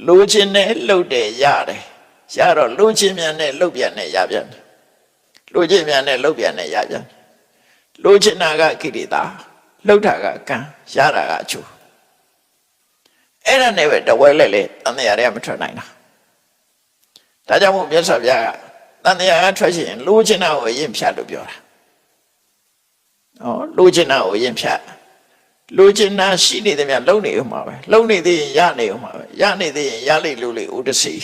လိုချင်နဲ့လှုပ်တယ်ရတယ်ရတော့လိုချင်မြန်နဲ့လှုပ်ပြန်နဲ့ရပြန်တယ်လိုချင်မြန်နဲ့လှုပ်ပြန်နဲ့ရပြန်တယ်လိုချင်တာကကိရိတာလှုပ်တာကကံရတာကအကျိုးအဲ့ဒါနဲ့ပဲတဝဲလဲလေတန်တရားတွေကမထွက်နိုင်တာဒါကြောင့်မို့မြတ်စွာဘုရားကတန်တရားကထွက်ရှင်လိုချင်တာကိုအရင်ဖြတ်လို့ပြောတာလိုချင်တာကိုအရင်ဖြတ်လိုချင်တာရှိနေတယ်များလုံနေဦးမှာပဲလုံနေသေးရင်ရနေဦးမှာပဲရနေသေးရင်ရလိမ့်လို့လေဥဒစီ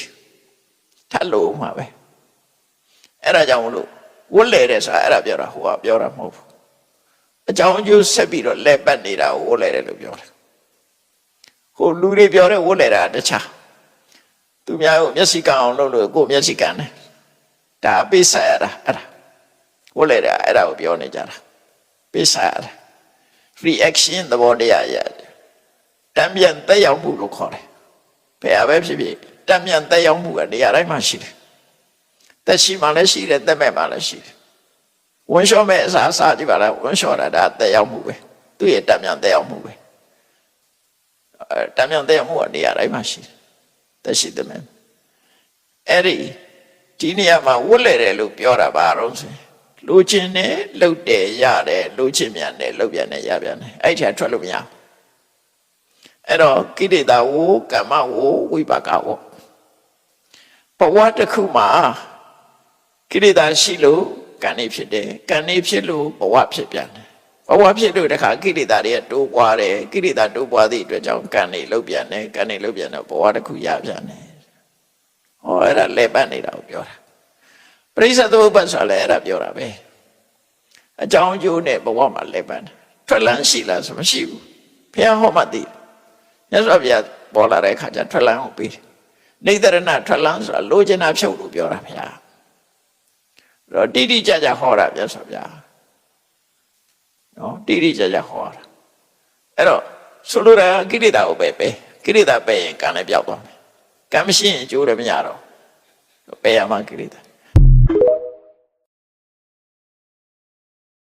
ထပ်လို့ဦးမှာပဲအဲ့ဒါကြောင့်မလို့ဝတ်လေတဲ့ဆိုတာအဲ့ဒါပြောတာဟိုကပြောတာမဟုတ်ဘူးအကြောင်းအကျိုးဆက်ပြီးတော့လက်ပတ်နေတာကိုဝတ်လေတယ်လို့ပြောတယ်ဟိုလူတွေပြောတဲ့ဝတ်လေတာတခြားသူများကိုမျက်စိကအောင်လုပ်လို့ကိုယ်မျက်စိကန်တယ်ဒါပိဿရတာအဲ့ဒါဝတ်လေတာအဲ့ဒါကိုပြောနေကြတာပိဿရတာreaction သဘောတရားရတယ်တံပြန်တက်ရောက်မှုလို့ခေါ်တယ်ဘယ်အပဲဖြစ်ဖြစ်တံပြန်တက်ရောက်မှုကနေရာတိုင်းမှာရှိတယ်တက်ရှိမှလည်းရှိတယ်တက်မဲ့မှလည်းရှိတယ်ဝန်လျှော့မဲ့အစားကြည့်ပါလားဝန်လျှော့တာဒါတက်ရောက်မှုပဲသူ့ရဲ့တံပြန်တက်ရောက်မှုပဲတံပြန်တက်ရောက်မှုကနေရာတိုင်းမှာရှိတယ်တက်ရှိတယ်မဲ့အဲ့ဒီနေရာမှာဝတ်လေတယ်လို့ပြောတာပါတော့ဆိုလိုချင်တယ်လှုပ်တယ်ရတယ်လိုချင်မြန်တယ်လှုပ်ပြန်တယ်ရပြန်တယ်အဲ့ထက်ထွက်လို့မရဘူးအဲ့တော့ကိရိတာဝကမ္မဝဝိပါကဝဘဝတစ်ခုမှာကိရိတာရှိလို့ကံနေဖြစ်တယ်ကံနေဖြစ်လို့ဘဝဖြစ်ပြန်တယ်ဘဝဖြစ်လို့တခါကိရိတာတွေကတိုးပွားတယ်ကိရိတာတိုးပွားသည့်အတွက်ကြောင့်ကံနေလှုပ်ပြန်တယ်ကံနေလှုပ်ပြန်တော့ဘဝတစ်ခုရပြန်တယ်ဟောအဲ့ဒါလဲပတ်နေတာကိုပြောတာပရိစ္ဆေသမုပ္ပါဒ်ဆိုလည်းအဲ့ဒါပြောတာပဲအကြောင်းအကျိုးနဲ့ဘဝမှာလဲပတ်တယ်ထွက်လန်းရှိလားဆိုမရှိဘူးဘုရားဟောမှသိတယ်မြတ်စွာဘုရားပေါ်လာတဲ့အခါကျထွက်လန်းကိုပြီးတယ်နေတရဏထွက်လန်းဆိုတာလိုချင်တာဖြုတ်လို့ပြောတာဘုရားတော့တိတိကျကျဟောတာမြတ်စွာဘုရားနော်တိတိကျကျဟောတာအဲ့တော့ဆိုလိုတာကိရိတာကိုပဲကိရိတာပဲရင်ကံလည်းပြောက်သွားမယ်ကံမရှိရင်အကျိုးလည်းမရတော့ပဲရမှာကိရိတာ